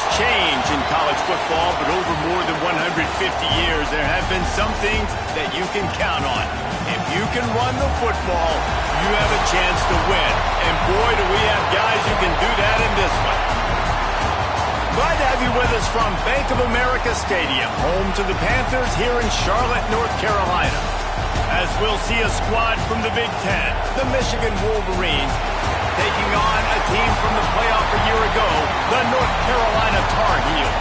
has changed in college football, but over more than 150 years, there have been some things that you can count on. If you can run the football, you have a chance to win. And boy, do we have guys who can do that in this one. Glad to have you with us from Bank of America Stadium, home to the Panthers here in Charlotte, North Carolina. As we'll see a squad from the Big Ten, the Michigan Wolverines, taking on a team from the playoff a year ago, the North Carolina Tar Heels.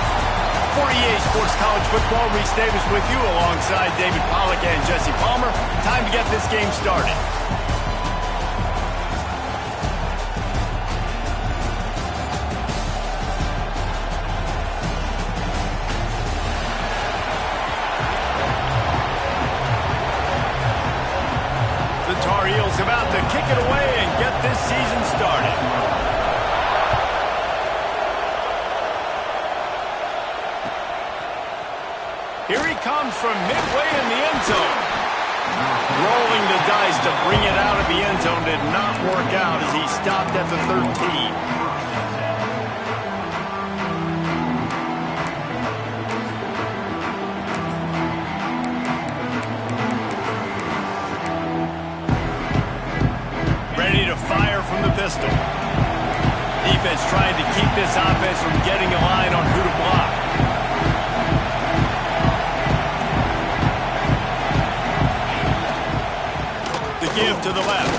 For EA Sports College Football, Reese Davis with you alongside David Pollack and Jesse Palmer. Time to get this game started. About to kick it away and get this season started. Here he comes from midway in the end zone. Rolling the dice to bring it out of the end zone did not work out as he stopped at the 13. Pistol. Defense trying to keep this offense from getting a line on who to block. The give to the left.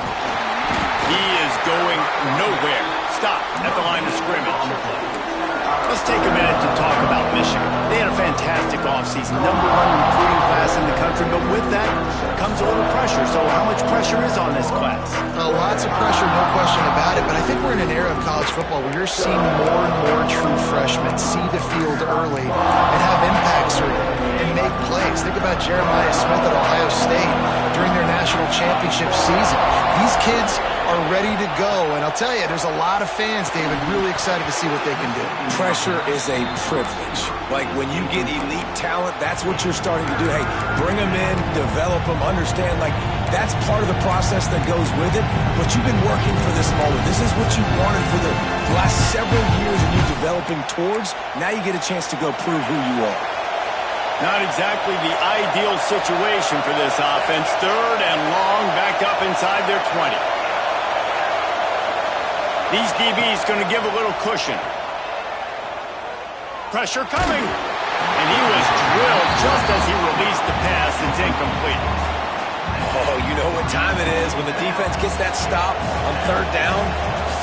He is going nowhere. Stop at the line of scrimmage. Let's take a minute to talk about Michigan. They had a fantastic offseason, #1 recruiting class in the country, but with that comes a little pressure. So how much pressure is on this class? Lots of pressure, no question about it, but I think we're in an era of college football where you're seeing more and more true freshmen see the field early and have impacts and make plays. Think about Jeremiah Smith at Ohio State during their national championship season. These kids are ready to go, and I'll tell you, there's a lot of fans, David, really excited to see what they can do. Pressure is a privilege. Like, when you get elite talent, that's what you're starting to do. Hey, bring them in, develop them, understand, like, that's part of the process that goes with it, but you've been working for this moment. This is what you wanted for the last several years, and you're developing towards. Now you get a chance to go prove who you are. Not exactly the ideal situation for this offense. 3rd and long, back up inside their 20. These DBs going to give a little cushion. Pressure coming. And he was drilled just as he released the pass. It's incomplete. Oh, you know what time it is when the defense gets that stop on 3rd down.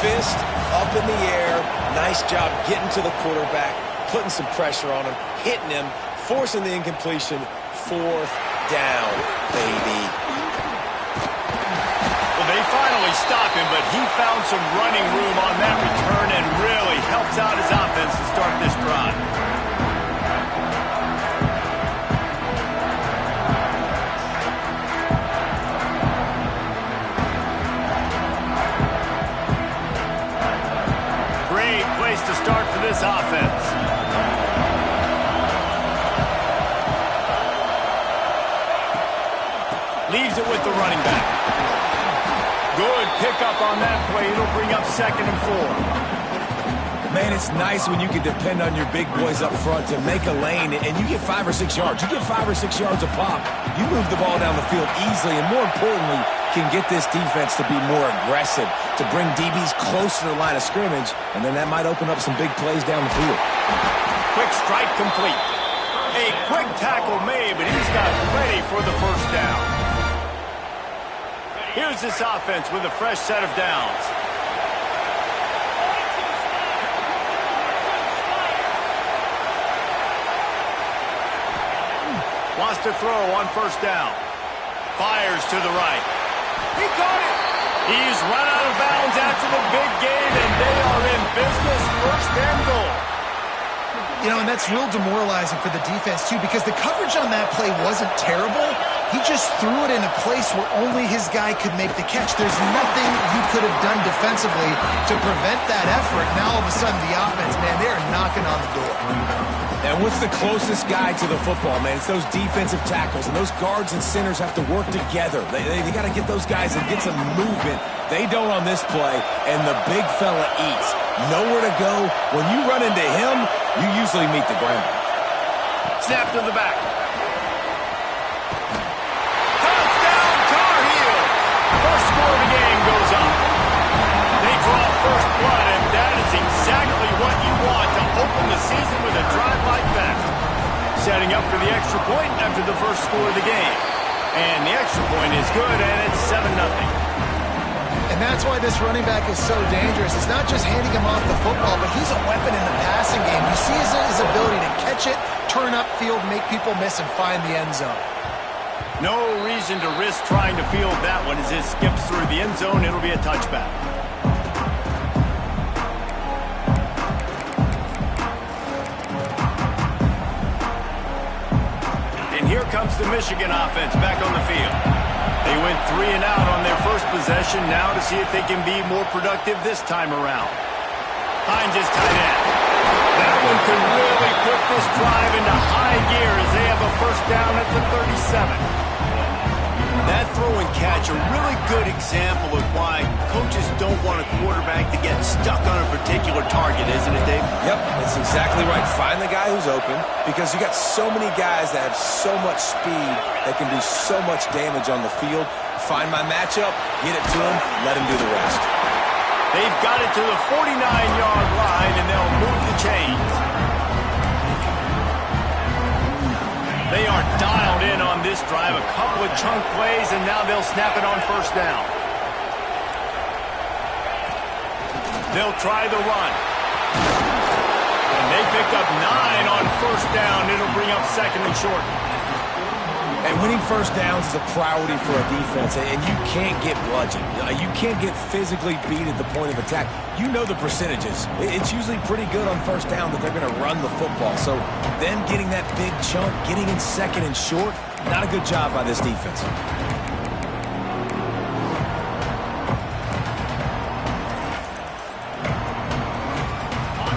Fist up in the air. Nice job getting to the quarterback, putting some pressure on him, hitting him, forcing the incompletion. 4th down, baby. They finally stop him, but he found some running room on that return and really helps out his offense to start this drive. Great place to start for this offense. Leaves it with the running back. Good pickup on that play. It'll bring up 2nd and 4. Man, it's nice when you can depend on your big boys up front to make a lane, and you get 5 or 6 yards. You get 5 or 6 yards a pop. You move the ball down the field easily, and more importantly, can get this defense to be more aggressive, to bring DBs close to the line of scrimmage, and then that might open up some big plays down the field. Quick strike complete. A quick tackle made, but he's got ready for the 1st down. Here's this offense with a fresh set of downs. Wants to throw on 1st down. Fires to the right. He caught it. He's run out of bounds after the big game, and they are in business. 1st and goal. You know, and that's real demoralizing for the defense, too, because the coverage on that play wasn't terrible. He just threw it in a place where only his guy could make the catch. There's nothing you could have done defensively to prevent that effort. Now, all of a sudden, the offense, man, they're knocking on the door. And what's the closest guy to the football, man? It's those defensive tackles, and those guards and centers have to work together. They got to get those guys and get some movement. They don't on this play, and the big fella eats. nowhere to go. When you run into him, you usually meet the ground. Snap to the back. Touchdown, Tar Heel. First score of the game goes up. They draw first blood, and that is exactly what you want to open the season with a drive like that. Setting up for the extra point after the first score of the game. And the extra point is good, and it's 7-0. And that's why this running back is so dangerous. It's not just handing him off the football, but he's a weapon in the passing game. You see his ability to catch it, turn upfield, make people miss, and find the end zone. No reason to risk trying to field that one as it skips through the end zone. It'll be a touchback. And here comes the Michigan offense back on the field. They went 3 and out on their first possession, now to see if they can be more productive this time around. Hines is tight end. That one could really put this drive into high gear as they have a first down at the 37. That throw and catch, a really good example of why coaches don't want a quarterback to get stuck on a particular target, isn't it, Dave? Yep, that's exactly right. Find the guy who's open, because you got so many guys that have so much speed that can do so much damage on the field. Find my matchup, get it to him, let him do the rest. They've got it to the 49-yard line, and they'll move the chains. They are dialed in on this drive. A couple of chunk plays, and now they'll snap it on first down. They'll try the run. And they pick up 9 on first down. It'll bring up second and short. And winning first downs is a priority for a defense, and you can't get bludgeoned. You can't get physically beat at the point of attack. You know the percentages. It's usually pretty good on first down that they're going to run the football. So them getting that big chunk, getting in second and short, not a good job by this defense.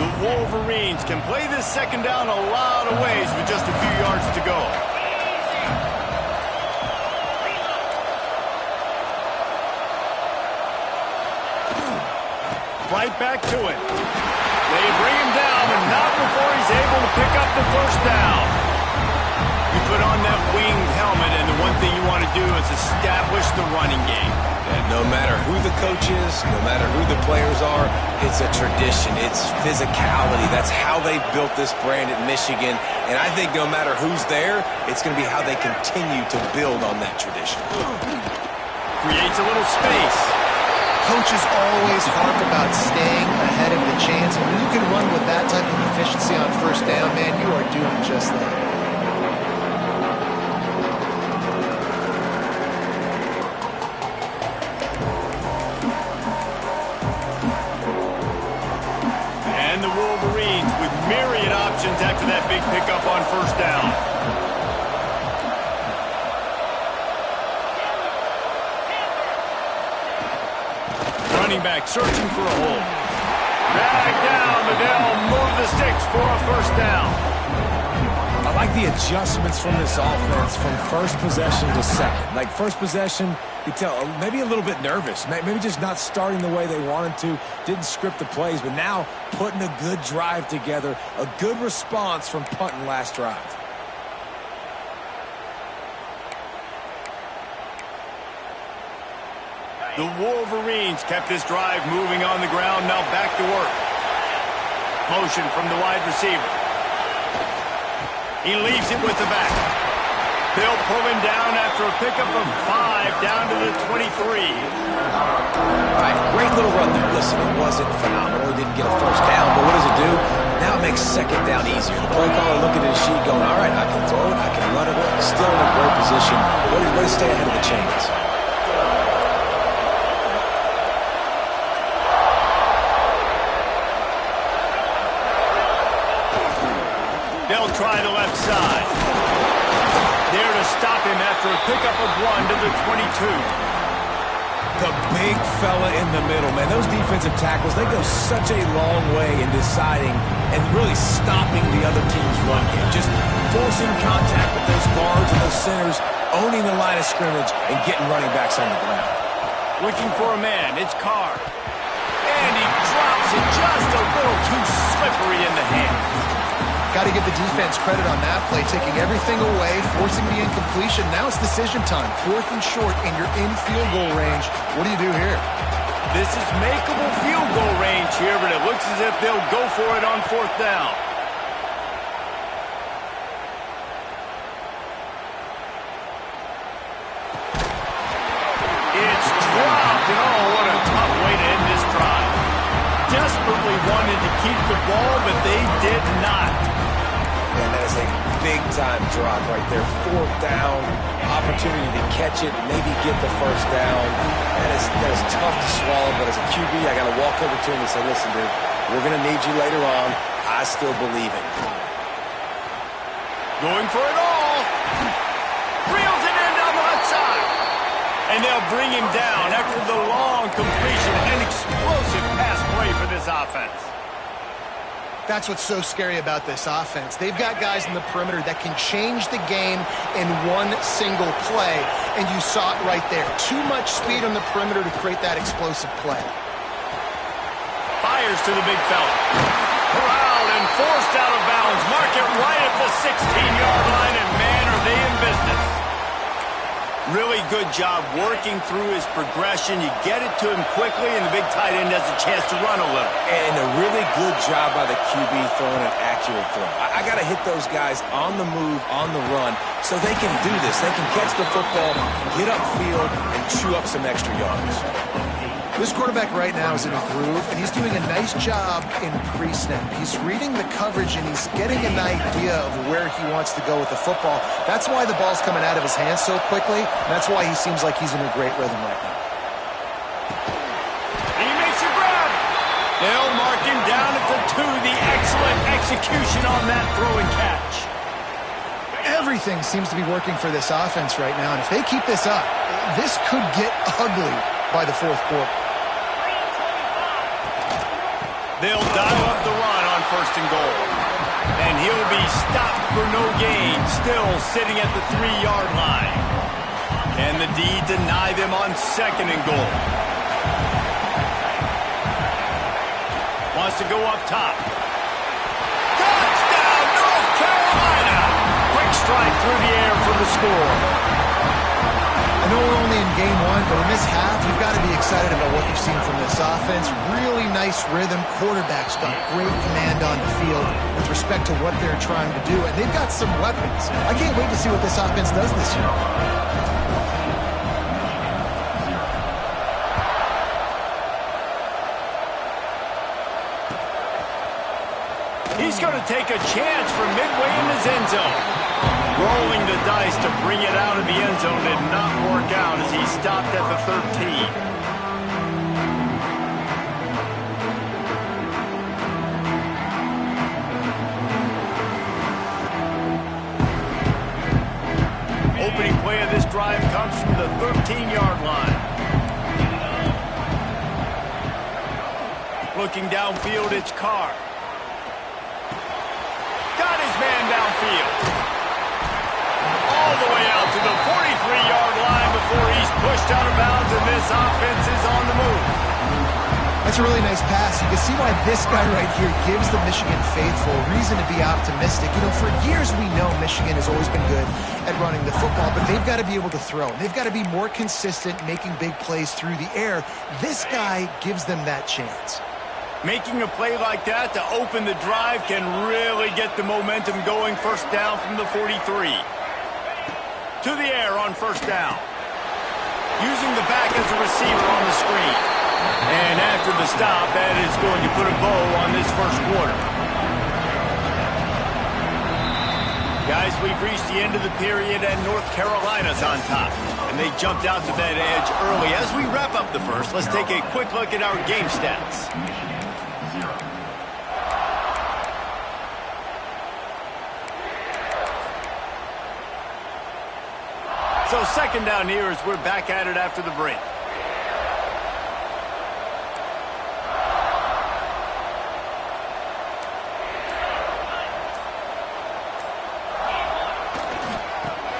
The Wolverines can play this second down a lot of ways with just a few yards to go. Right back to it. They bring him down, but not before he's able to pick up the first down. You put on that winged helmet, and the one thing you want to do is establish the running game. And no matter who the coach is, no matter who the players are, it's a tradition. It's physicality. That's how they built this brand at Michigan. And I think no matter who's there, it's going to be how they continue to build on that tradition. Creates a little space. Coaches always harp about staying ahead of the chance, and when you can run with that type of efficiency on first down, man, you are doing just that. And the Wolverines with myriad options after that big pickup on first down. Running back searching for a hole. Drag down, but they'll move the sticks for a first down. I like the adjustments from this offense from first possession to second. Like first possession, you tell maybe a little bit nervous, maybe just not starting the way they wanted to, didn't script the plays, but now putting a good drive together, a good response from punting last drive. The Wolverines kept this drive moving on the ground. Now back to work. Motion from the wide receiver. He leaves it with the back. They'll pull him down after a pickup of 5 down to the 23. All right, great little run there. Listen, it wasn't phenomenal. He didn't get a first down, but what does it do? Now it makes second down easier. The play caller looking at his sheet going, all right, I can throw it, I can run it. Still in a great position. Way to stay ahead of the chains. They'll try the left side. There to stop him after a pickup of 1 to the 22. The big fella in the middle, man. Those defensive tackles, they go such a long way in deciding and really stopping the other team's run game. Just forcing contact with those guards and those centers, owning the line of scrimmage, and getting running backs on the ground. Looking for a man. It's Carr. And he drops it just a little too slippery in the hand. Got to give the defense credit on that play, taking everything away, forcing the incompletion. Now it's decision time. 4th and short, and you're in field goal range. What do you do here? This is makeable field goal range here, but it looks as if they'll go for it on 4th down. It's dropped, and oh, what a tough way to end this drive. Desperately wanted to keep the ball, but they did not. And that is a big-time drop right there. 4th down, opportunity to catch it, maybe get the 1st down. That is tough to swallow, but as a QB, I got to walk over to him and say, listen, dude, we're going to need you later on. I still believe it. Going for it all. Reels it in down the left side. And they'll bring him down after the long completion. An explosive pass play for this offense. That's what's so scary about this offense. They've got guys in the perimeter that can change the game in one single play, and you saw it right there. Too much speed on the perimeter to create that explosive play. Fires to the big fella. Corralled and forced out of bounds. Mark it right at the 16-yard line, and man, are they in business. Really good job working through his progression. You get it to him quickly, and the big tight end has a chance to run a little. And a really good job by the QB throwing an accurate throw. I got to hit those guys on the move, on the run, so they can do this. They can catch the football, get upfield, and chew up some extra yards. This quarterback right now is in a groove, and he's doing a nice job in pre-snap. He's reading the coverage, and he's getting an idea of where he wants to go with the football. That's why the ball's coming out of his hands so quickly, and that's why he seems like he's in a great rhythm right now. He makes a grab. They'll mark him down at the 2. The excellent execution on that throw and catch. Everything seems to be working for this offense right now, and if they keep this up, this could get ugly by the 4th quarter. They'll dial up the run on 1st and goal. And he'll be stopped for no gain, still sitting at the 3-yard line. Can the D deny them on 2nd and goal? Wants to go up top. Touchdown, North Carolina! Quick strike through the air for the score. I know we're only in game 1, but in this half, you've got to be excited about what you've seen from this offense. Really nice rhythm. Quarterback's got great command on the field with respect to what they're trying to do, and they've got some weapons. I can't wait to see what this offense does this year. He's going to take a chance from midway in his end zone. Rolling the dice to bring it out of the end zone did not work out as he stopped at the 13. Opening play of this drive comes from the 13-yard line. Looking downfield, it's Carr. Got his man downfield. All the way out to the 43-yard line before he's pushed out of bounds, and this offense is on the move. That's a really nice pass. You can see why this guy right here gives the Michigan faithful reason to be optimistic. You know, for years we know Michigan has always been good at running the football, but they've got to be able to throw. They've got to be more consistent making big plays through the air. This guy gives them that chance. Making a play like that to open the drive can really get the momentum going. 1st down from the 43. To the air on 1st down. Using the back as a receiver on the screen. And after the stop, that is going to put a bow on this 1st quarter. Guys, we've reached the end of the period, and North Carolina's on top. And they jumped out to that edge early. As we wrap up the 1st, let's take a quick look at our game stats. So 2nd down here as we're back at it after the break.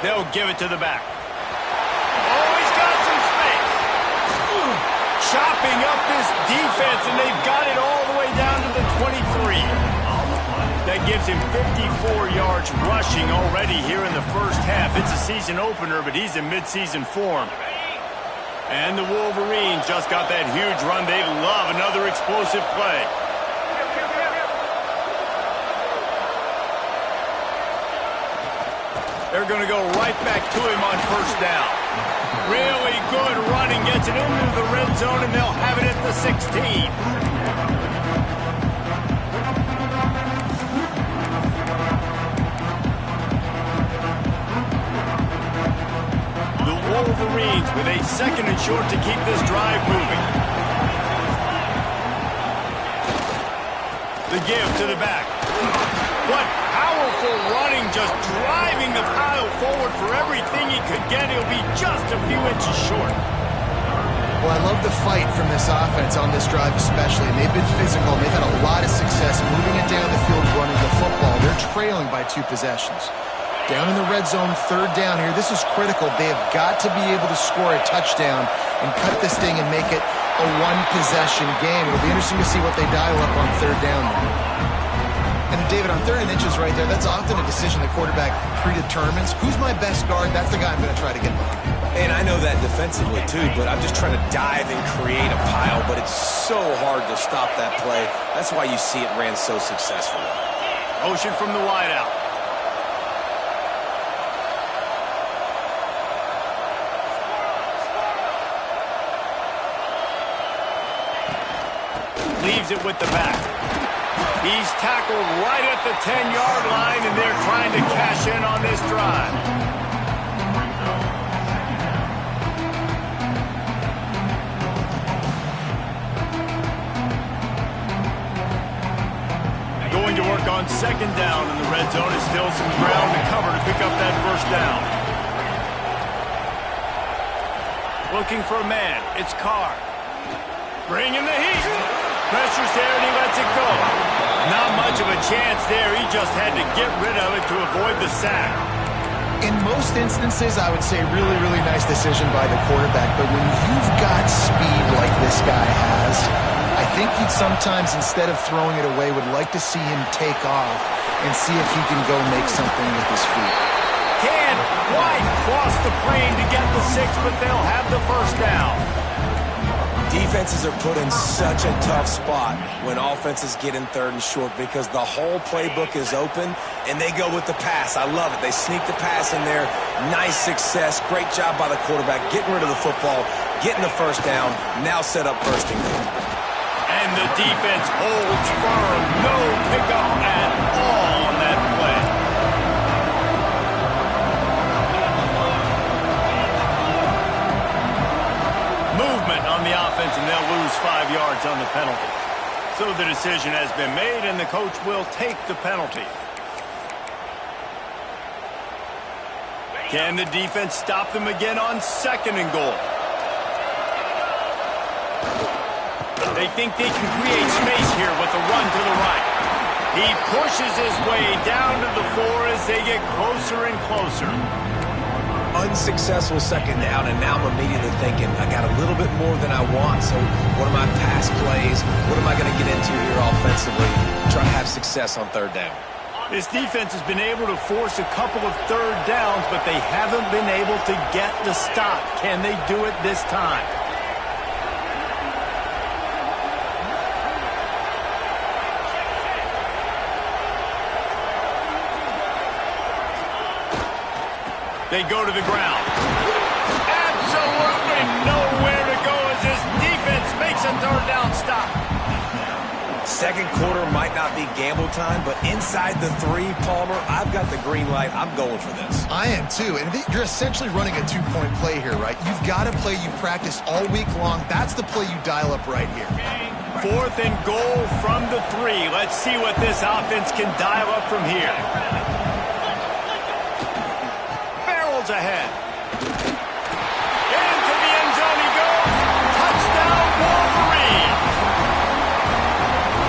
They'll give it to the back. Oh, he's got some space. Chopping up this defense, and they've got it all the way down to the 23. That gives him 54 yards rushing already here in the first half. It's a season opener, but he's in mid-season form. And the Wolverines just got that huge run. They love another explosive play. They're going to go right back to him on first down. Really good running, gets it into the red zone, and they'll have it at the 16. The Wolverines with a 2nd and short to keep this drive moving. The give to the back. What powerful running, just driving the pile forward for everything he could get. He'll be just a few inches short. Well, I love the fight from this offense on this drive especially. And they've been physical, and they've had a lot of success moving it down the field, running the football. They're trailing by 2 possessions. Down in the red zone, 3rd down here. This is critical. They have got to be able to score a touchdown and cut this thing and make it a 1-possession game. It'll be interesting to see what they dial up on 3rd down there. And David, on 3rd and inches right there, that's often a decision the quarterback predetermines. Who's my best guard? That's the guy I'm going to try to get behind. And I know that defensively, too, but I'm just trying to dive and create a pile, but it's so hard to stop that play. That's why you see it ran so successfully. Motion from the wideout. Leaves it with the back. He's tackled right at the 10-yard line, and they're trying to cash in on this drive. Going to work on 2nd down in the red zone. Is still some ground to cover to pick up that 1st down. Looking for a man. It's Carr. Bringing the heat. Pressure's there, and he lets it go. Not much of a chance there. He just had to get rid of it to avoid the sack. In most instances, I would say really, really nice decision by the quarterback. But when you've got speed like this guy has, I think he'd sometimes, instead of throwing it away, would like to see him take off and see if he can go make something with his feet. Can't quite cross the plane to get the 6, but they'll have the 1st down. Defenses are put in such a tough spot when offenses get in 3rd and short because the whole playbook is open and they go with the pass. I love it. They sneak the pass in there. Nice success. Great job by the quarterback getting rid of the football, getting the 1st down, now set up 1st and goal. And the defense holds firm. No pickup at all on that play. Movement on the offense, and they'll lose 5 yards on the penalty. So the decision has been made, and the coach will take the penalty. Can the defense stop them again on 2nd and goal? They think they can create space here with the run to the right. He pushes his way down to the 4 as they get closer and closer. Unsuccessful 2nd down, and now I'm immediately thinking, I got a little bit more than I want, so what are my pass plays? What am I going to get into here offensively? Try to have success on 3rd down. This defense has been able to force a couple of 3rd downs, but they haven't been able to get the stop. Can they do it this time? They go to the ground. Absolutely nowhere to go as this defense makes a 3rd down stop. 2nd quarter might not be gamble time, but inside the 3, Palmer, I've got the green light. I'm going for this. I am too, and you're essentially running a 2-point play here, right? You've got a play you practice all week long. That's the play you dial up right here. 4th and goal from the 3. Let's see what this offense can dial up from here. Ahead. Into the end zone he goes. Touchdown, Wolverine.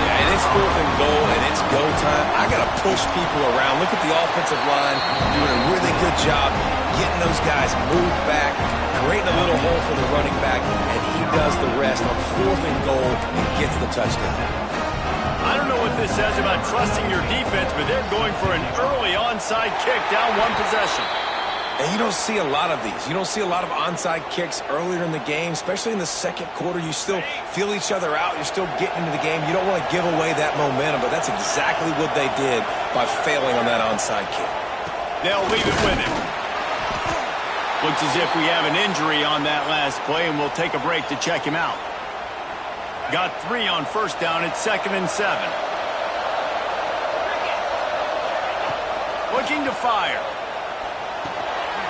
Yeah, and it's 4th and goal, and it's go time. I got to push people around. Look at the offensive line doing a really good job getting those guys moved back, creating a little hole for the running back, and he does the rest on 4th and goal and gets the touchdown. what this says about trusting your defense, but they're going for an early onside kick down one possession. And you don't see a lot of these. You don't see a lot of onside kicks earlier in the game, especially in the second quarter. You still feel each other out. You're still getting into the game. You don't want to give away that momentum, but that's exactly what they did by failing on that onside kick. They'll leave it with him. Looks as if we have an injury on that last play, and we'll take a break to check him out. Got 3 on first down. It's 2nd and 7. Looking to fire.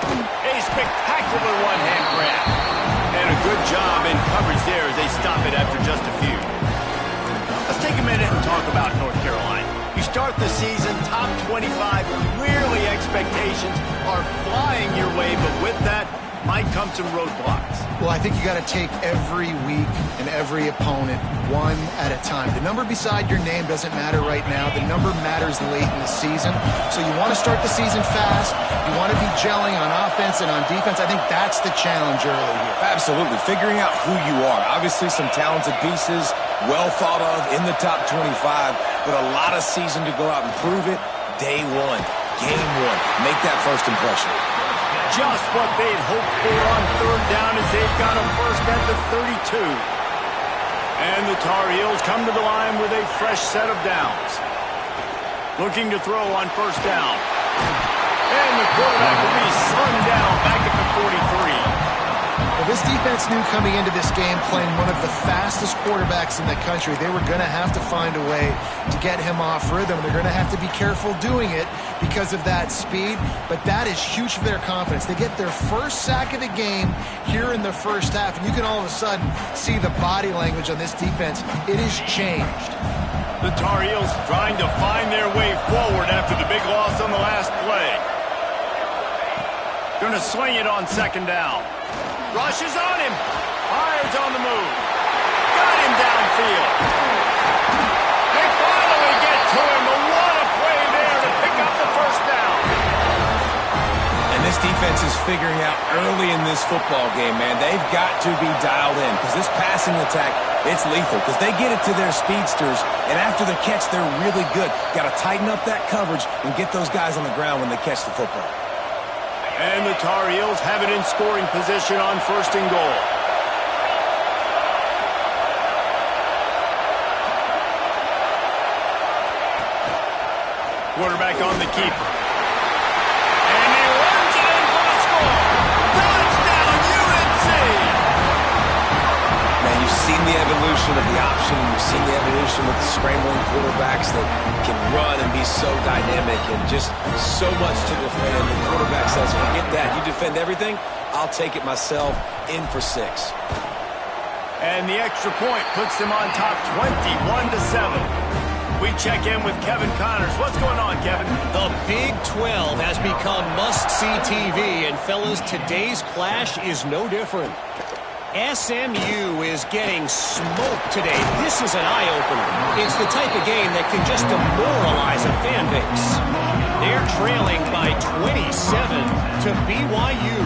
A spectacular one-hand grab. And a good job in coverage there as they stop it after just a few. Let's take a minute and talk about North Carolina. You start the season top 25. Clearly expectations are flying your way, but with that might come some roadblocks. Well, I think you got to take every week and every opponent one at a time. The number beside your name doesn't matter right now. The number matters late in the season. So you want to start the season fast. You want to be gelling on offense and on defense. I think that's the challenge early here. Absolutely. Figuring out who you are. Obviously some talented pieces, well thought of in the top 25, but a lot of season to go out and prove it. Day one, game one. Make that first impression. Just what they'd hoped for on third down as they've got a first at the 32. And the Tar Heels come to the line with a fresh set of downs. Looking to throw on first down. And the quarterback will be slung down back at the 43. Well, this defense knew coming into this game playing one of the fastest quarterbacks in the country. They were going to have to find a way to get him off rhythm. They're going to have to be careful doing it because of that speed, but that is huge for their confidence. They get their first sack of the game here in the first half, and you can all of a sudden see the body language on this defense. It has changed. The Tar Heels trying to find their way forward after the big loss on the last play. Going to swing it on second down. Rushes on him. Fires on the move. Got him downfield. They finally get to him. But what a play there to pick up the first down. And this defense is figuring out early in this football game, man. They've got to be dialed in because this passing attack, it's lethal because they get it to their speedsters, and after the catch, they're really good. Got to tighten up that coverage and get those guys on the ground when they catch the football. And the Tar Heels have it in scoring position on first and goal. Quarterback on the keeper. And he runs it in for the score. Touchdown, UNC! Man, you've seen the evolution of the option. You've seen the evolution with the scrambling quarterbacks that can run and be so dynamic and just so much to defend. The quarterback says, forget that. You defend everything, I'll take it myself. In for 6. And the extra point puts them on top 21-7. We check in with Kevin Connors. What's going on, Kevin? The Big 12 has become must-see TV, and fellas, today's clash is no different. SMU is getting smoked today. This is an eye-opener. It's the type of game that can just demoralize a fan base. They're trailing by 27 to BYU.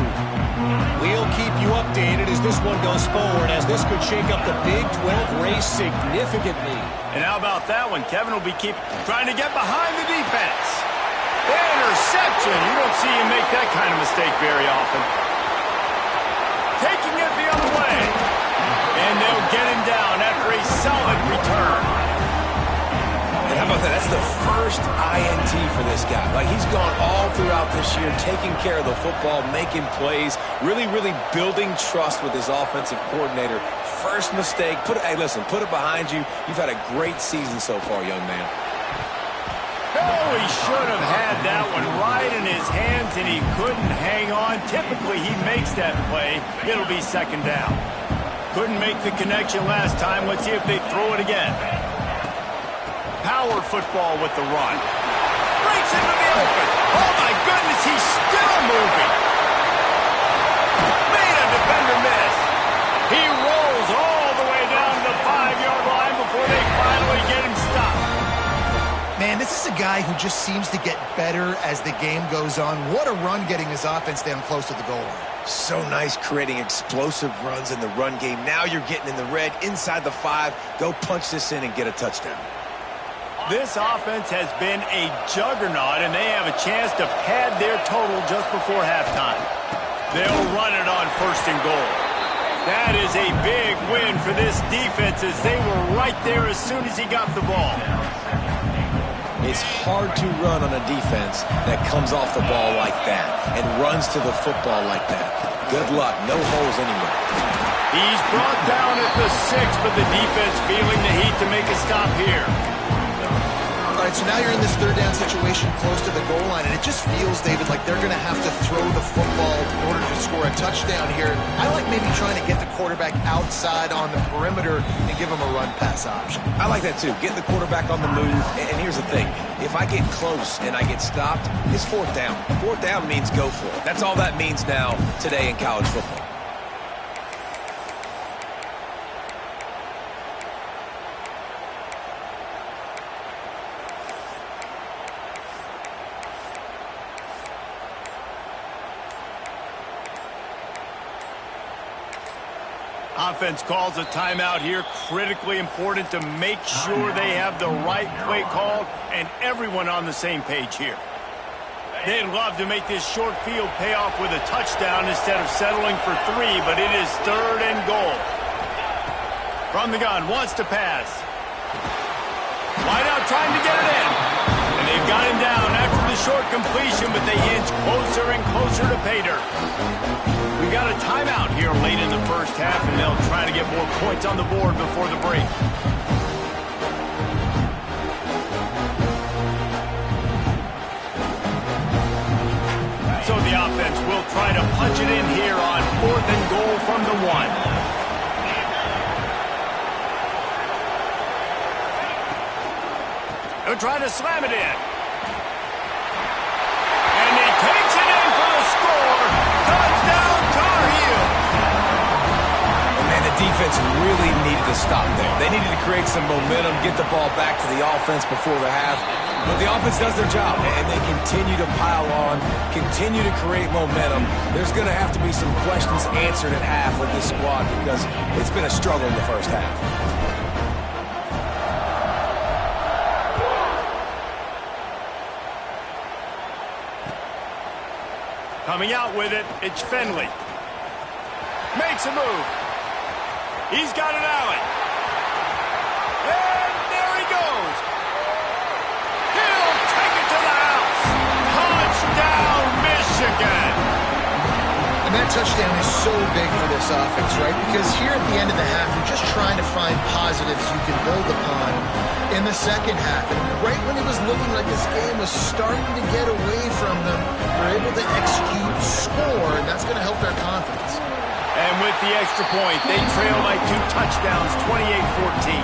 We'll keep you updated as this one goes forward, as this could shake up the Big 12 race significantly. And how about that one? Kevin will be trying to get behind the defense. Interception. You don't see him make that kind of mistake very often. Taking it the other way. And they'll get him down after a solid return. And how about that? That's the first INT for this guy. Like, he's gone all throughout this year, taking care of the football, making plays, really building trust with his offensive coordinator. First mistake. Hey, listen, put it behind you. You've had a great season so far, young man. Oh, he should have had that one right in his hands, and he couldn't hang on. Typically, he makes that play. It'll be second down. Couldn't make the connection last time. Let's see if they throw it again. Power football with the run. Breaks into the open. Oh, my goodness, he's still moving. Made a defender miss. He rolls all the way down to the 5-yard line before they finally get him stopped. Man, this is a guy who just seems to get better as the game goes on. What a run getting his offense down close to the goal line. So nice creating explosive runs in the run game. Now you're getting in the red inside the 5. Go punch this in and get a touchdown. This offense has been a juggernaut, and they have a chance to pad their total just before halftime. They'll run it on 1st and goal. That is a big win for this defense, as they were right there as soon as he got the ball. It's hard to run on a defense that comes off the ball like that and runs to the football like that. Good luck. No holes anywhere. He's brought down at the 6, but the defense feeling the heat to make a stop here. All right, so now you're in this 3rd down situation close to the goal line, and it just feels, David, like they're going to have to throw the football in order to score a touchdown here. I like maybe trying to get the quarterback outside on the perimeter and give him a run-pass option. I like that, too. Get the quarterback on the move. And here's the thing. If I get close and I get stopped, it's 4th down. 4th down means go for it. That's all that means now today in college football. Offense calls a timeout here. Critically important to make sure they have the right play called and everyone on the same page here. They'd love to make this short field pay off with a touchdown instead of settling for 3, but it is 3rd and goal. From the gun, wants to pass. Wide out, trying to get it in. And they've got him down after the short completion, but they inch closer and closer to pay dirt. We've got a timeout here late in the 1st half, and they'll try to get more points on the board before the break. So the offense will try to punch it in here on 4th and goal from the 1. They'll try to slam it in. And he takes it in for the score. Touchdown, Tar Heels. And the defense really needed to stop there. They needed to create some momentum, get the ball back to the offense before the half. But the offense does their job, and they continue to pile on, continue to create momentum. There's going to have to be some questions answered at half with this squad because it's been a struggle in the 1st half. Coming out with it, it's Finley. Makes a move. He's got an alley. And there he goes. He'll take it to the house. Touchdown, Michigan. And that touchdown is so big for this offense, right? Because here at the end of the half, you're just trying to find positives you can build upon in the 2nd half. And right when it was looking like this game was starting to get away from them, they're able to execute, score, and that's going to help their confidence. And with the extra point, they trail by 2 touchdowns, 28-14.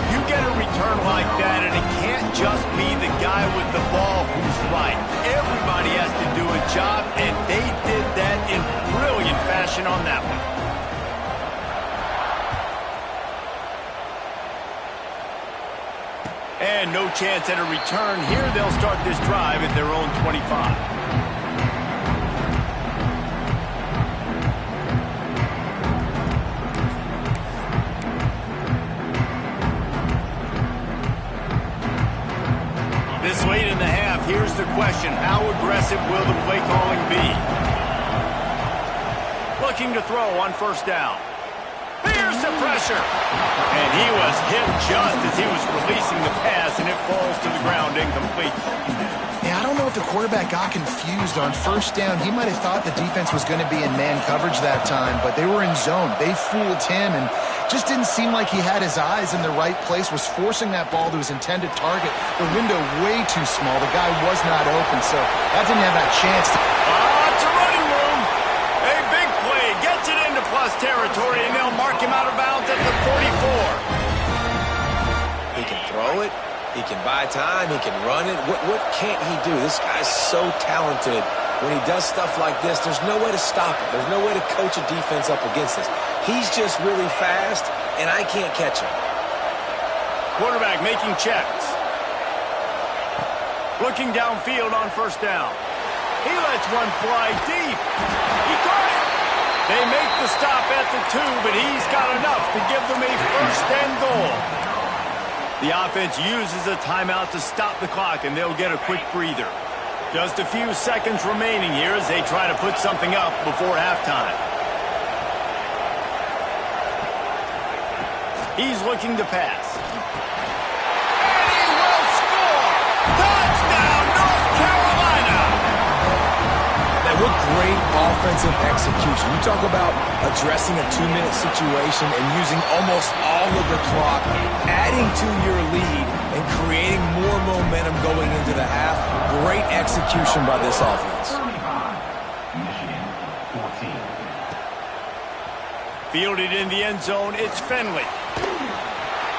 You get a return like that, and it can't just be the guy with the ball who's right. Everybody has to do a job, and they did that in brilliant fashion on that one. And no chance at a return here. They'll start this drive at their own 25. This late in the half, here's the question. How aggressive will the play calling be? Looking to throw on 1st down. Here's the pressure. And he was hit just as he was releasing the pass, and it falls to the ground incomplete. Yeah, I don't know if the quarterback got confused on 1st down. He might have thought the defense was going to be in man coverage that time, but they were in zone. They fooled him, and just didn't seem like he had his eyes in the right place, was forcing that ball to his intended target. The window way too small. The guy was not open, so that didn't have that chance. It's a running room. A big play gets it into plus territory, and they'll mark him out of bounds at the 44. He can throw it. He can buy time. He can run it. What can't he do? This guy's so talented. When he does stuff like this, there's no way to stop it. There's no way to coach a defense up against this. He's just really fast, and I can't catch him. Quarterback making checks. Looking downfield on 1st down. He lets one fly deep. He caught it. They make the stop at the 2, but he's got enough to give them a 1st and goal. The offense uses a timeout to stop the clock, and they'll get a quick breather. Just a few seconds remaining here as they try to put something up before halftime. He's looking to pass. And he will score! Touchdown, North Carolina! Man, what great offensive execution. You talk about addressing a 2-minute situation and using almost all of the clock, adding to your lead, and creating more momentum going into the half. Great execution by this offense. Fielded in the end zone, it's Finley.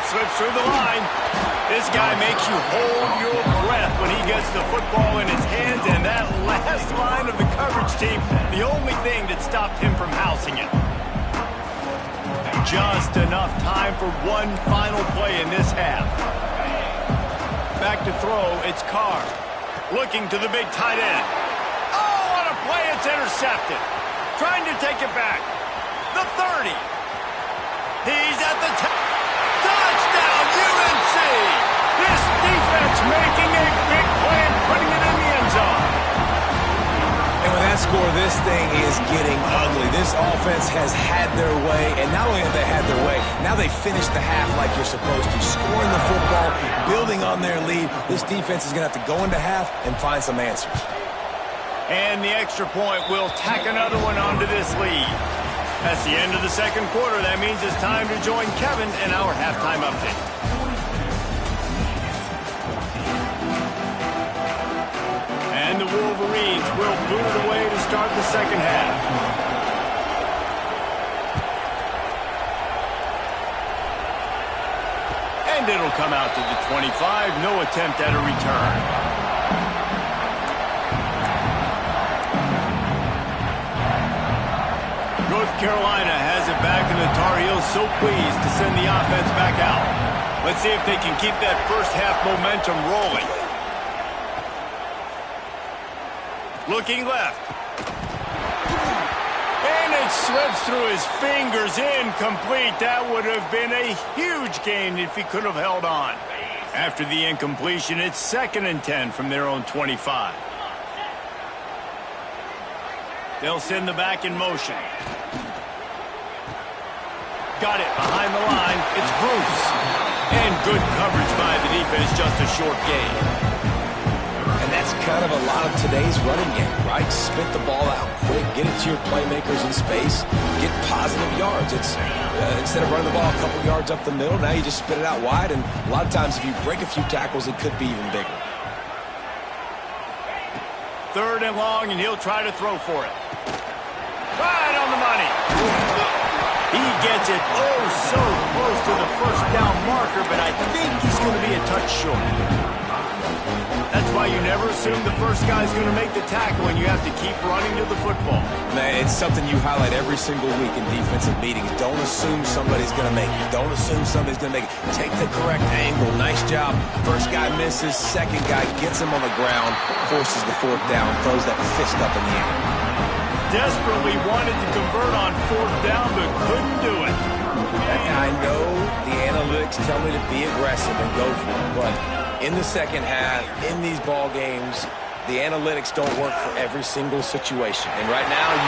Slips through the line. This guy makes you hold your breath when he gets the football in his hands, and that last line of the coverage team, the only thing that stopped him from housing it. Just enough time for one final play in this half. Back to throw, it's Carr. Looking to the big tight end. Oh, what a play, it's intercepted. Trying to take it back. The 30. He's at the touchdown, UNC! This defense making a big play and putting it in the end zone. And with that score, this thing is getting ugly. This offense has had their way, and not only have they had their way, now they finished the half like you're supposed to, scoring the football, building on their lead. This defense is going to have to go into half and find some answers. And the extra point will tack another one onto this lead. That's the end of the second quarter. That means it's time to join Kevin in our halftime update. And the Wolverines will boot it away to start the second half. And it'll come out to the 25. No attempt at a return. North Carolina has it back, and the Tar Heels so pleased to send the offense back out. Let's see if they can keep that first half momentum rolling. Looking left. And it slips through his fingers, incomplete. That would have been a huge gain if he could have held on. After the incompletion, it's 2nd and 10 from their own 25. They'll send the back in motion. Got it behind the line. It's Bruce. And good coverage by the defense, just a short gain. And that's kind of a lot of today's running game, right? Spit the ball out quick, get it to your playmakers in space, get positive yards. It's instead of running the ball a couple yards up the middle, now you just spit it out wide, and a lot of times if you break a few tackles, it could be even bigger. 3rd and long, and he'll try to throw for it. Right on the money. He gets it so close to the first down marker, but I think he's going to be a touch short. That's why you never assume the first guy's going to make the tackle, and you have to keep running to the football. Man, it's something you highlight every single week in defensive meetings. Don't assume somebody's going to make it. Don't assume somebody's going to make it. Take the correct angle. Nice job. First guy misses. Second guy gets him on the ground, forces the 4th down, throws that fist up in the air. Desperately wanted to convert on 4th down, but couldn't do it. I know the analytics tell me to be aggressive and go for it, but in the second half, in these ball games, the analytics don't work for every single situation. And right now, and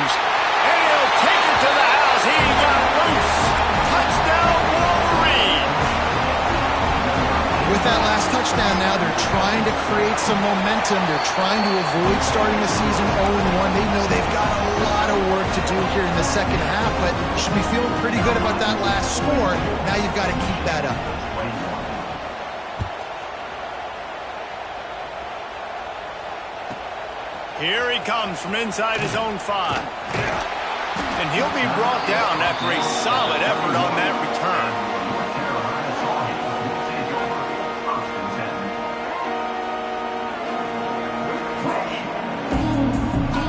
he'll take it to the house. He got loose. Touchdown, Wolverine. With that last touchdown now, they're trying to create some momentum. They're trying to avoid starting the season 0-1. They know they've got a lot of work to do here in the second half, but should be feeling pretty good about that last score. Now you've got to keep that up. Here he comes from inside his own 5. And he'll be brought down after a solid effort on that return.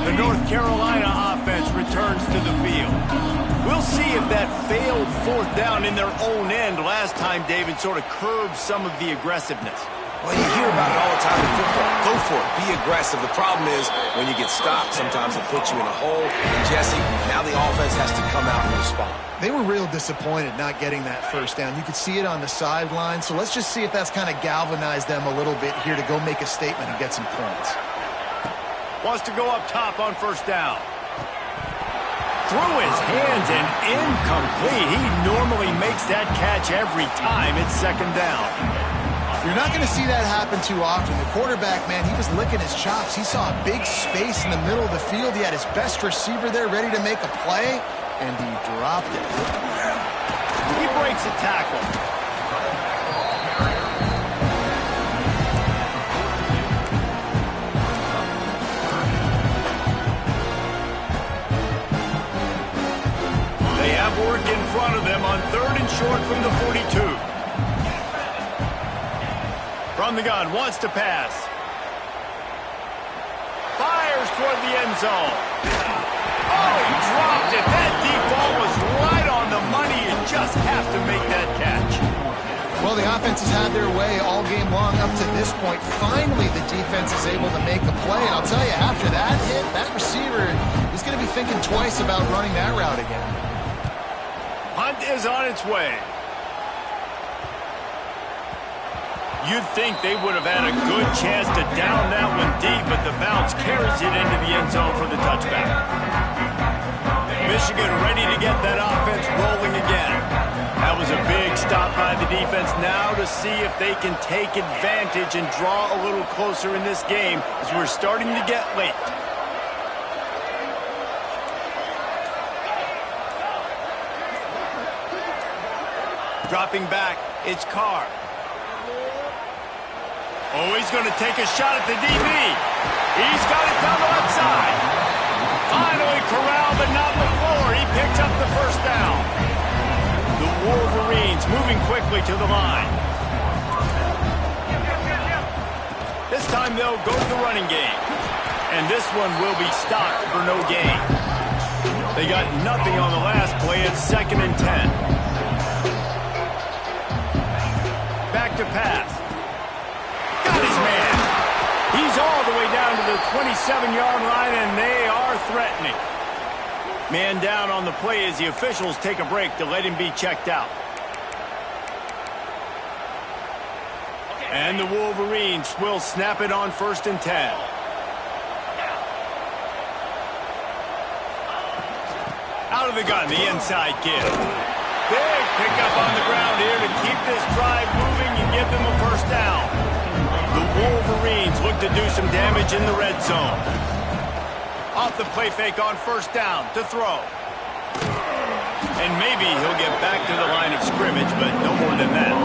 The North Carolina offense returns to the field. We'll see if that failed 4th down in their own end last time, David, sort of curbed some of the aggressiveness. Well, you hear about it all the time in football. Go for it. Be aggressive. The problem is when you get stopped, sometimes it puts you in a hole. And, Jesse, now the offense has to come out and respond. They were real disappointed not getting that first down. You could see it on the sideline. So let's just see if that's kind of galvanized them a little bit here to go make a statement and get some points. Wants to go up top on first down. Through his hands and incomplete. He normally makes that catch every time it's second down. You're not going to see that happen too often. The quarterback, man, he was licking his chops. He saw a big space in the middle of the field. He had his best receiver there ready to make a play, and he dropped it. He breaks a tackle. They have work in front of them on 3rd and short from the 42. From the gun, wants to pass. Fires toward the end zone. Oh, he dropped it. That deep ball was right on the money. You just have to make that catch. Well, the offense has had their way all game long up to this point. Finally, the defense is able to make a play. And I'll tell you, after that hit, that receiver is going to be thinking twice about running that route again. Hunt is on its way. You'd think they would have had a good chance to down that one deep, but the bounce carries it into the end zone for the touchback. Michigan ready to get that offense rolling again. That was a big stop by the defense. Now to see if they can take advantage and draw a little closer in this game as we're starting to get late. Dropping back, it's Carr. Oh, he's going to take a shot at the DB. He's got it down the left side. Finally corralled, but not before. He picks up the first down. The Wolverines moving quickly to the line. This time they'll go to the running game. And this one will be stopped for no gain. They got nothing on the last play. It's 2nd and 10. Back to pass. Got his man. He's all the way down to the 27-yard line, and they are threatening. Man down on the play as the officials take a break to let him be checked out. And the Wolverines will snap it on 1st and 10. Out of the gun, the inside give. Big pickup on the ground here to keep this drive moving and give them a first down. The Wolverines look to do some damage in the red zone. Off the play fake on first down to throw. And maybe he'll get back to the line of scrimmage, but no more than that.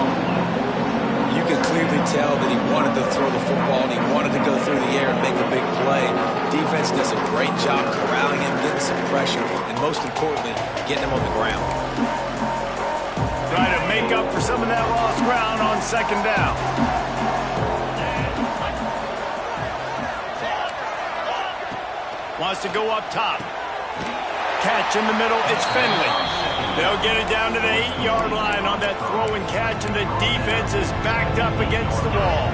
You could clearly tell that he wanted to throw the football and he wanted to go through the air and make a big play. Defense does a great job corralling him, getting some pressure, and most importantly, getting him on the ground. Try to make up for some of that lost ground on 2nd down. Wants to go up top. Catch in the middle, it's Finley. They'll get it down to the 8-yard line on that throw and catch, and the defense is backed up against the wall.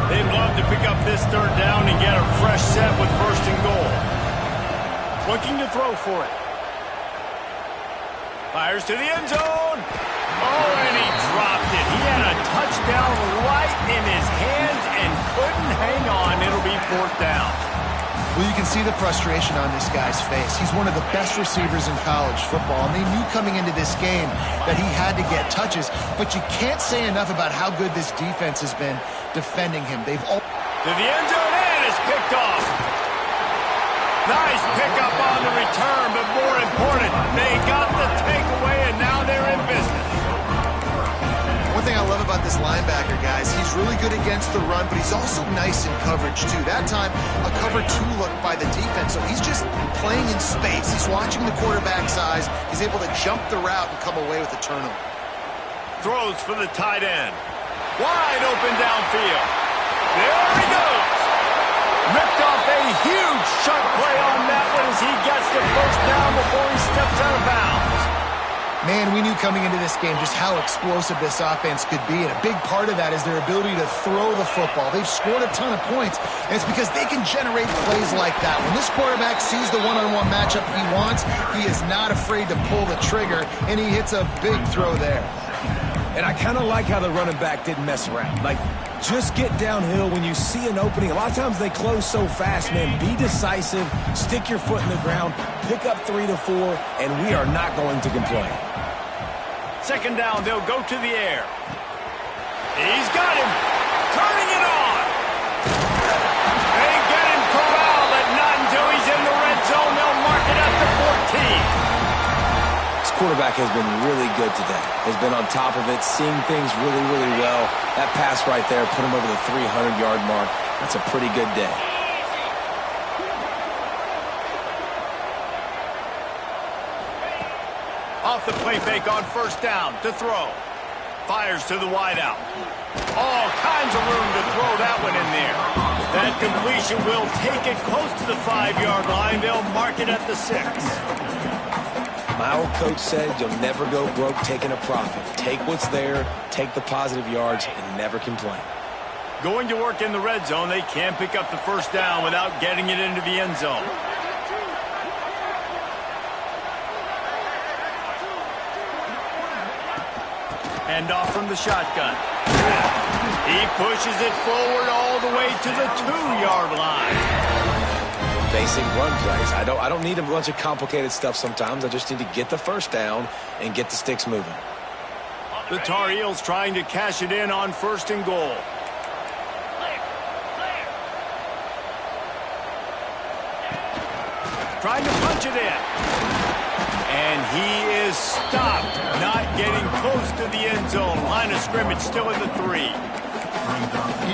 They'd love to pick up this 3rd down and get a fresh set with 1st and goal. Looking to throw for it. Fires to the end zone. Oh, and he dropped it. He had a touchdown right in his hands and couldn't hang on. It'll be 4th down. Well, you can see the frustration on this guy's face. He's one of the best receivers in college football, and they knew coming into this game that he had to get touches, but you can't say enough about how good this defense has been defending him. They've all... To the end zone, and it's picked off. Nice pickup on the return, but more important, they got the takeaway, and now they're in business. One thing I love about this linebacker, guys, he's really good against the run, but he's also nice in coverage, too. That time, a cover 2 look by the defense, so he's just playing in space. He's watching the quarterback's eyes. He's able to jump the route and come away with a turnover. Throws for the tight end. Wide open downfield. There he goes. Ripped off a huge chunk play on that one as he gets the first down before he steps out of bounds. Man, we knew coming into this game just how explosive this offense could be, and a big part of that is their ability to throw the football. They've scored a ton of points, and it's because they can generate plays like that. When this quarterback sees the one-on-one matchup he wants, he is not afraid to pull the trigger, and he hits a big throw there. And I kind of like how the running back didn't mess around. Like, just get downhill when you see an opening. A lot of times they close so fast, man. Be decisive, stick your foot in the ground, pick up 3 to 4, and we are not going to complain. Second down, they'll go to the air. He's got him. Turning it on. They get him corralled, but not until he's in the red zone. They'll mark it up to 14. This quarterback has been really good today. Has been on top of it, seeing things really, really well. That pass right there put him over the 300-yard mark. That's a pretty good day. Off the play fake on first down to throw. Fires to the wideout. All kinds of room to throw that one in there. That completion will take it close to the 5-yard line. They'll mark it at the 6. My old coach said you'll never go broke taking a profit. Take what's there, take the positive yards, and never complain. Going to work in the red zone, they can't pick up the first down without getting it into the end zone. Hand off from the shotgun. He pushes it forward all the way to the 2-yard line. Basic run plays. I don't need a bunch of complicated stuff sometimes. I just need to get the first down and get the sticks moving. The Tar Heels trying to cash it in on first and goal. Trying to punch it in. And he is stopped, not getting close to the end zone. Line of scrimmage still in the 3.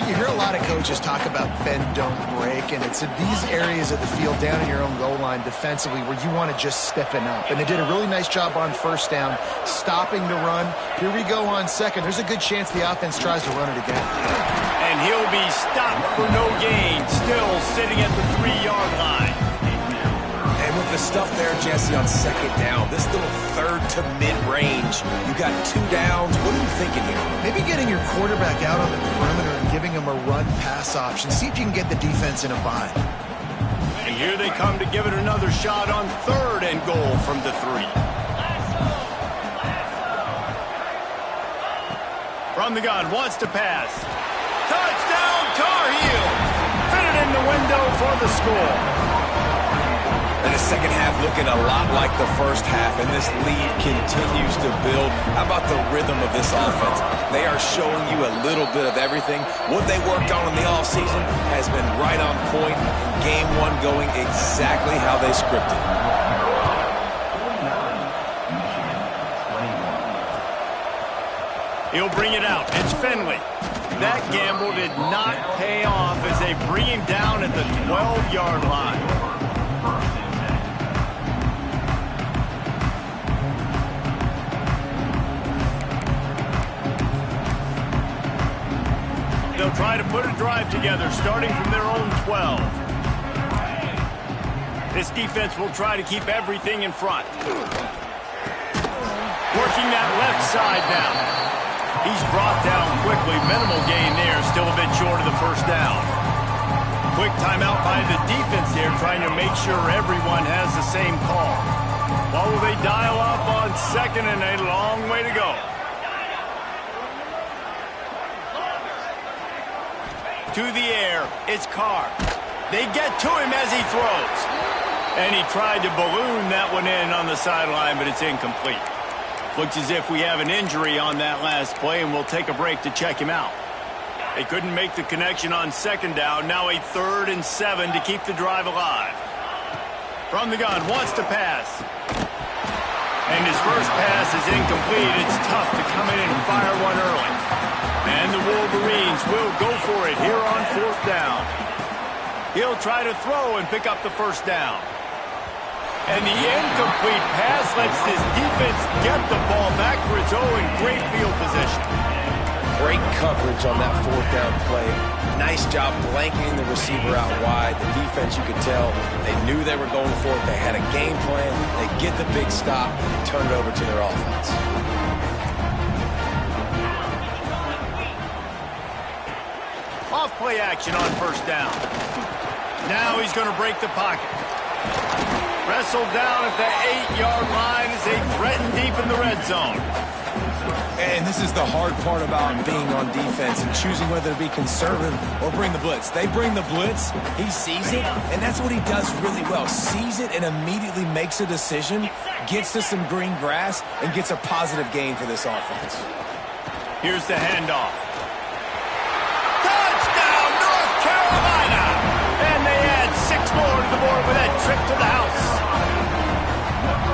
You hear a lot of coaches talk about bend, don't break, and it's in these areas of the field down in your own goal line defensively where you want to just stiffen up. And they did a really nice job on first down, stopping the run. Here we go on second. There's a good chance the offense tries to run it again. And he'll be stopped for no gain, still sitting at the 3-yard line. And with the stuff there, Jesse, on second down, this little third to mid-range, you got 2 downs. What are you thinking here? Maybe getting your quarterback out on the perimeter and giving him a run-pass option. See if you can get the defense in a bind. And here they come to give it another shot on third and goal from the 3. From the gun, wants to pass. Touchdown, Tar Heels! Fit it in the window for the score. And the second half looking a lot like the first half, and this lead continues to build. How about the rhythm of this offense? They are showing you a little bit of everything. What they worked on in the offseason has been right on point. Game 1 going exactly how they scripted. He'll bring it out. It's Finley. That gamble did not pay off as they bring him down at the 12-yard line. They'll try to put a drive together, starting from their own 12. This defense will try to keep everything in front. Working that left side now. He's brought down quickly. Minimal gain there, still a bit short of the first down. Quick timeout by the defense here, trying to make sure everyone has the same call. What will they dial up on second and a long way to go? To the air, it's Carr. They get to him as he throws. And he tried to balloon that one in on the sideline, but it's incomplete. Looks as if we have an injury on that last play, and we'll take a break to check him out. They couldn't make the connection on second down. Now a 3rd and 7 to keep the drive alive. From the gun, wants to pass. And his first pass is incomplete. It's tough to come in and fire one early. And the Wolverines will go for it here on 4th down. He'll try to throw and pick up the first down. And the incomplete pass lets this defense get the ball back for its own great field position. Great coverage on that fourth down play. Nice job blanketing the receiver out wide. The defense, you could tell, they knew they were going for it. They had a game plan. They get the big stop and turn it over to their offense. Off play action on first down. Now he's going to break the pocket. Wrestled down at the 8-yard line as they threaten deep in the red zone. And this is the hard part about being on defense and choosing whether to be conservative or bring the blitz. They bring the blitz, he sees it, and that's what he does really well. Sees it and immediately makes a decision, gets to some green grass, and gets a positive gain for this offense. Here's the handoff. Touchdown, North Carolina! And they add 6 more to the board with that trip to the house.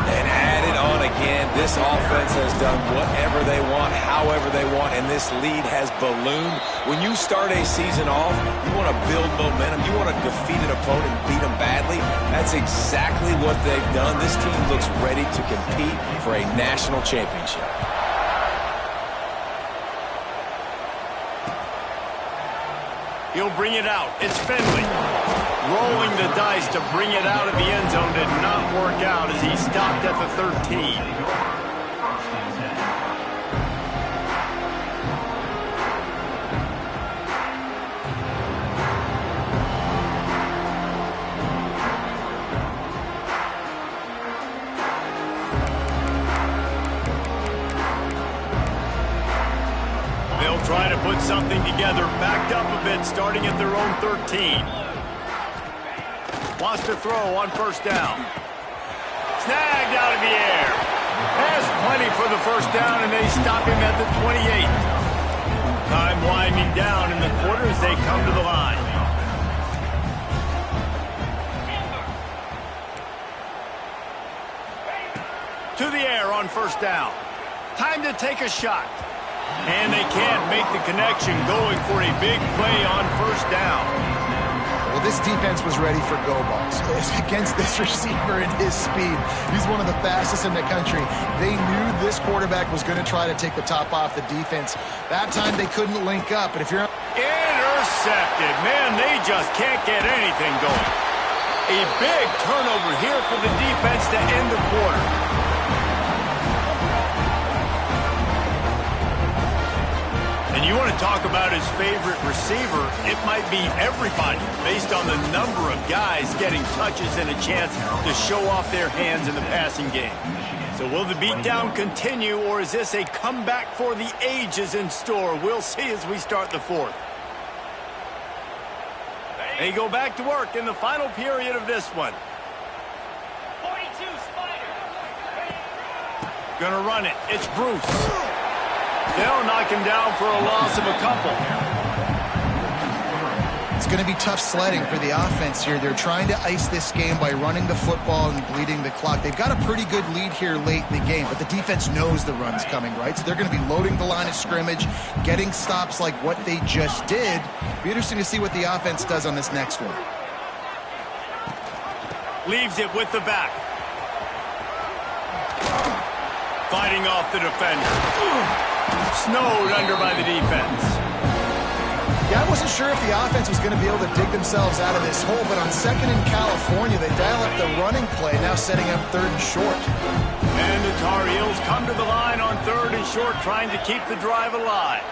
And added on again, this offense has done whatever they want, however they want, and this lead has ballooned. When you start a season off, you want to build momentum. You want to defeat an opponent and beat them badly. That's exactly what they've done. This team looks ready to compete for a national championship. He'll bring it out. It's Finley. Rolling the dice to bring it out of the end zone did not work out as he stopped at the 13. They'll try to put something together, backed up a bit, starting at their own 13. Wants to throw on first down. Snagged out of the air. Has plenty for the first down, and they stop him at the 28. Time winding down in the quarter as they come to the line. To the air on first down. Time to take a shot. And they can't make the connection, going for a big play on first down. Well, this defense was ready for go balls. Against this receiver and his speed, he's one of the fastest in the country. They knew this quarterback was going to try to take the top off the defense. That time they couldn't link up, but if you're... Intercepted. Man, they just can't get anything going. A big turnover here for the defense to end the quarter. And you want to talk about his favorite receiver, it might be everybody based on the number of guys getting touches and a chance to show off their hands in the passing game. So will the beatdown continue, or is this a comeback for the ages in store? We'll see as we start the fourth. They go back to work in the final period of this one. 42 Spider. Gonna run it. It's Bruce. They'll knock him down for a loss of a couple. It's going to be tough sledding for the offense here. They're trying to ice this game by running the football and bleeding the clock. They've got a pretty good lead here late in the game, but the defense knows the run's coming, right? So they're going to be loading the line of scrimmage, getting stops like what they just did. Be interesting to see what the offense does on this next one. Leaves it with the back. Fighting off the defender. Snowed under by the defense. Yeah, I wasn't sure if the offense was going to be able to dig themselves out of this hole, but on second in California, they dial up the running play, now setting up third and short. And the Tar Heels come to the line on third and short, trying to keep the drive alive.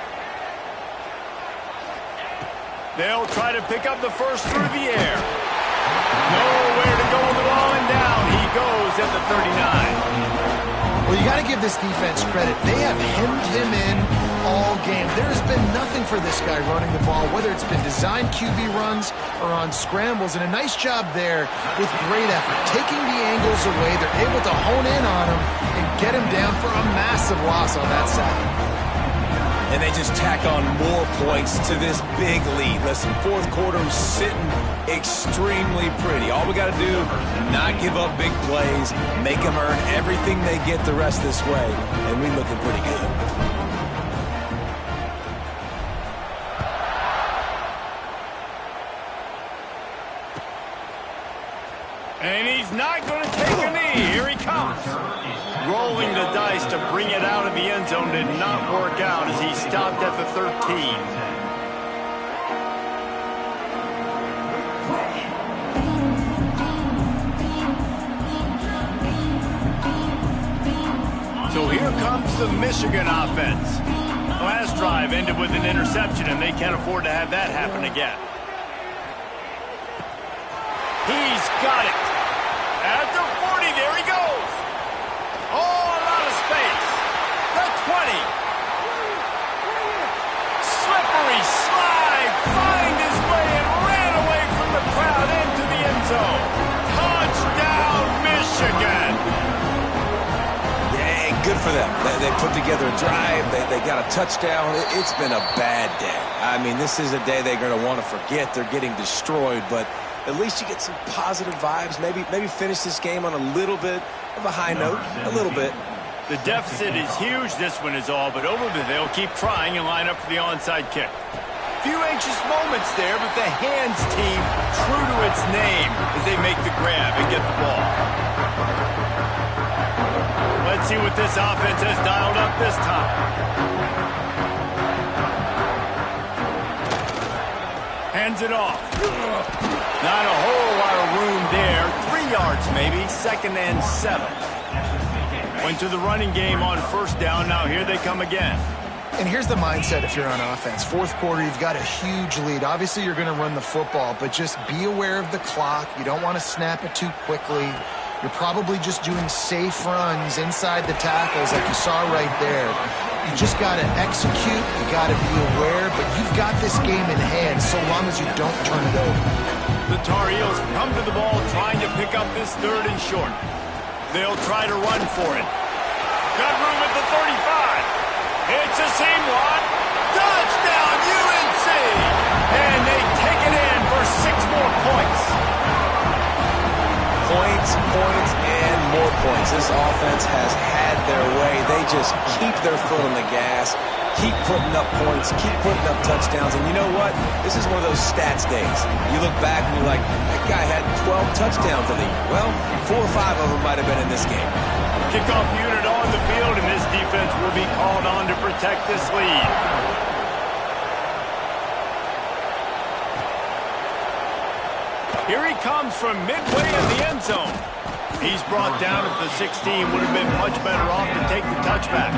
They'll try to pick up the first through the air. Nowhere to go with the ball, and down he goes at the 39. Well, you got to give this defense credit. They have hemmed him in all game. There's been nothing for this guy running the ball, whether it's been designed QB runs or on scrambles, and a nice job there with great effort. Taking the angles away, they're able to hone in on him and get him down for a massive loss on that side. And they just tack on more points to this big lead. Listen, fourth quarter is sitting extremely pretty. All we got to do, not give up big plays, make them earn everything they get the rest this way, and we're looking pretty good. And he's not going to take a knee. Here he comes. rolling the dice to bring it out of the end zone did not work out as he stopped at the 13. So here comes the Michigan offense. Last drive ended with an interception, and they can't afford to have that happen again. He's got it. At the 40, there he goes. Oh, a lot of space. The 20. Slippery slide. Find his way and ran away from the crowd into the end zone. Touchdown, Michigan. Good for them. They put together a drive. They got a touchdown. It's been a bad day. I mean, this is a day they're going to want to forget. They're getting destroyed, but at least you get some positive vibes. Maybe finish this game on a little bit of a high note. A little bit. The deficit is huge. This one is all, but over there, they'll keep trying and line up for the onside kick. Few anxious moments there, but the hands team true to its name as they make the grab and get the ball. Let's see what this offense has dialed up this time. Hands it off. Not a whole lot of room there. 3 yards maybe, 2nd and 7. Went to the running game on 1st down. Now here they come again. And here's the mindset if you're on offense. 4th quarter, you've got a huge lead. Obviously, you're going to run the football, but just be aware of the clock. You don't want to snap it too quickly. You're probably just doing safe runs inside the tackles like you saw right there. You just got to execute. You got to be aware, but you've got this game in hand so long as you don't turn it over. The Tar Heels come to the ball trying to pick up this 3rd and short. They'll try to run for it. Got room at the 35. It's a seam one. Touchdown, UNC! And they take it in for 6 more points. Points, and more points. This offense has had their way. They just keep their foot on the gas, keep putting up points, keep putting up touchdowns. And you know what? This is one of those stats days. You look back and you're like, that guy had 12 touchdowns in the year. Well, 4 or 5 of them might have been in this game. Kickoff unit on the field, and this defense will be called on to protect this lead. Here he comes from midway in the end zone. He's brought down at the 16. Would have been much better off to take the touchback.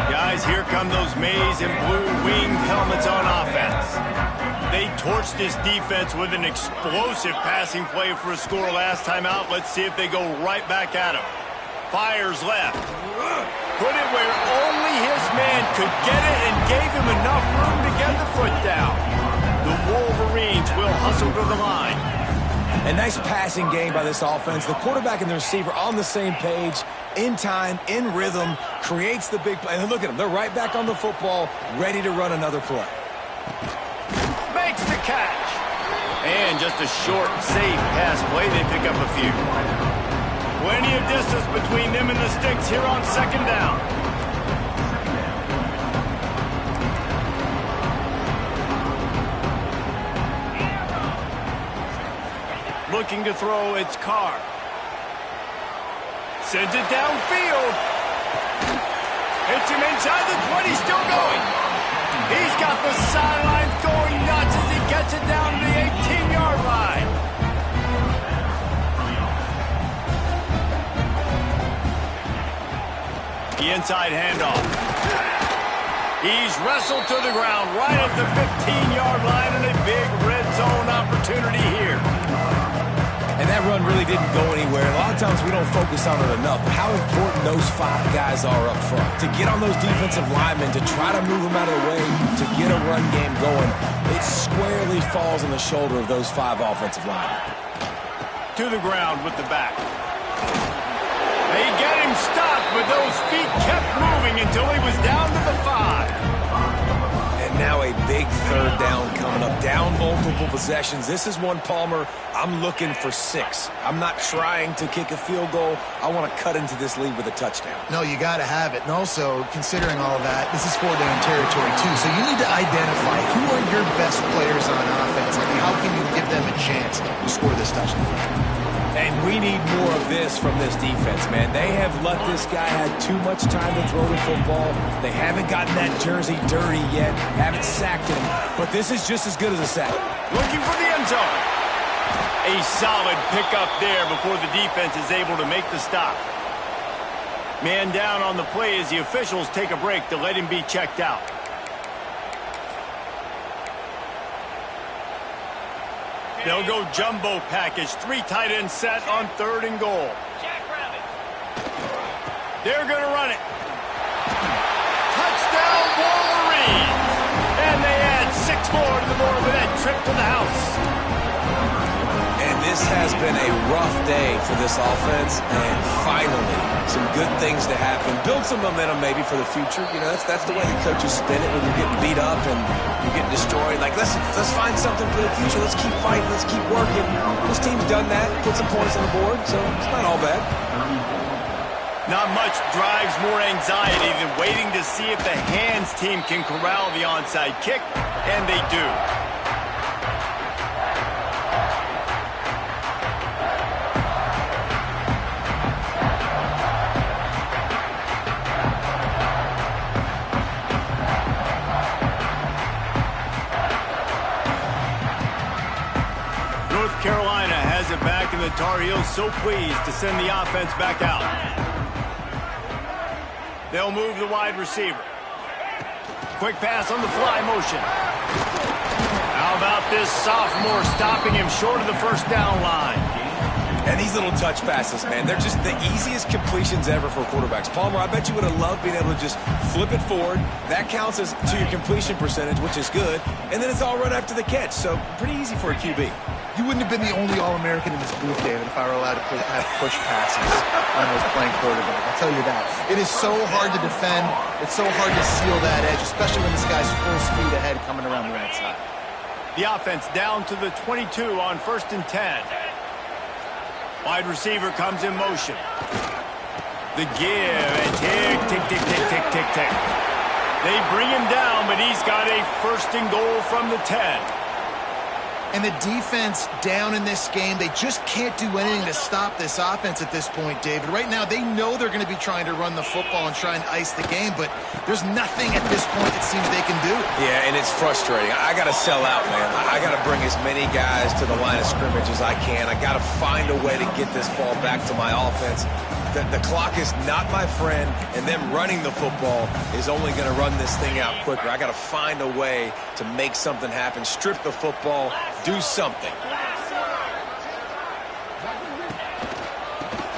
Guys, here come those maize and blue winged helmets on offense. They torched this defense with an explosive passing play for a score last time out. Let's see if they go right back at him. Fires left. Put it where only his man could get it and gave him enough room to get the foot down. The Wolverines will hustle to the line. A nice passing game by this offense. The quarterback and the receiver on the same page, in time, in rhythm, creates the big play. And look at them. They're right back on the football, ready to run another play. Makes the catch. And just a short, safe pass play. They pick up a few. Plenty of distance between them and the sticks here on 2nd down. Looking to throw, it's Carr. Sends it downfield. Hits him inside the 20, still going. He's got the sidelines going nuts as he gets it down to the 18-yard line. The inside handoff. He's wrestled to the ground right at the 15-yard line and a big red zone opportunity here. And that run really didn't go anywhere. A lot of times we don't focus on it enough. How important those 5 guys are up front. To get on those defensive linemen, to try to move them out of the way, to get a run game going, it squarely falls on the shoulder of those 5 offensive linemen. To the ground with the back. They get him stopped, but those feet kept moving until he was down to the 5. And now a big third down coming up. Down multiple possessions. This is one, Palmer, I'm looking for 6. I'm not trying to kick a field goal. I want to cut into this lead with a touchdown. No, you got to have it. And also, considering all of that, this is 4-down territory, too. So you need to identify who are your best players on offense and how can you give them a chance to score this touchdown. And we need more of this from this defense, man. They have let this guy have too much time to throw the football. They haven't gotten that jersey dirty yet, haven't sacked him. But this is just as good as a sack. Looking for the end zone. A solid pickup there before the defense is able to make the stop. Man down on the play as the officials take a break to let him be checked out. They'll go jumbo package. 3 tight ends set on 3rd and goal. Jackrabbit. They're going to run it. Touchdown, Wolverines! And they add 6 more to the board with that trip to the house. And this has been a rough day for this offense, and finally, some good things to happen. Build some momentum maybe for the future. You know, that's the way the coaches spin it when you're getting beat up and you're getting destroyed. Like, let's find something for the future. Let's keep fighting. Let's keep working. This team's done that, put some points on the board, so it's not all bad. Not much drives more anxiety than waiting to see if the hands team can corral the onside kick, and they do. North Carolina has it back, and the Tar Heels so pleased to send the offense back out. They'll move the wide receiver. Quick pass on the fly motion. How about this sophomore stopping him short of the first down line? And these little touch passes, man, they're just the easiest completions ever for quarterbacks. Palmer, I bet you would have loved being able to just flip it forward. That counts as to your completion percentage, which is good. And then it's all run after the catch, so pretty easy for a QB. You wouldn't have been the only All-American in this booth, David, if I were allowed to have push passes when I was playing quarterback. I'll tell you that. It is so hard to defend. It's so hard to seal that edge, especially when this guy's full speed ahead coming around the outside. The offense down to the 22 on 1st and 10. Wide receiver comes in motion. The give, and tick, tick, tick, tick, tick, tick, tick. They bring him down, but he's got a 1st and goal from the 10. And the defense down in this game, they just can't do anything to stop this offense at this point, David. Right now, they know they're going to be trying to run the football and try and ice the game, but there's nothing at this point it seems they can do. Yeah, and it's frustrating. I got to sell out, man. I got to bring as many guys to the line of scrimmage as I can. I got to find a way to get this ball back to my offense. The clock is not my friend, and them running the football is only going to run this thing out quicker. I got to find a way to make something happen, strip the football, do something.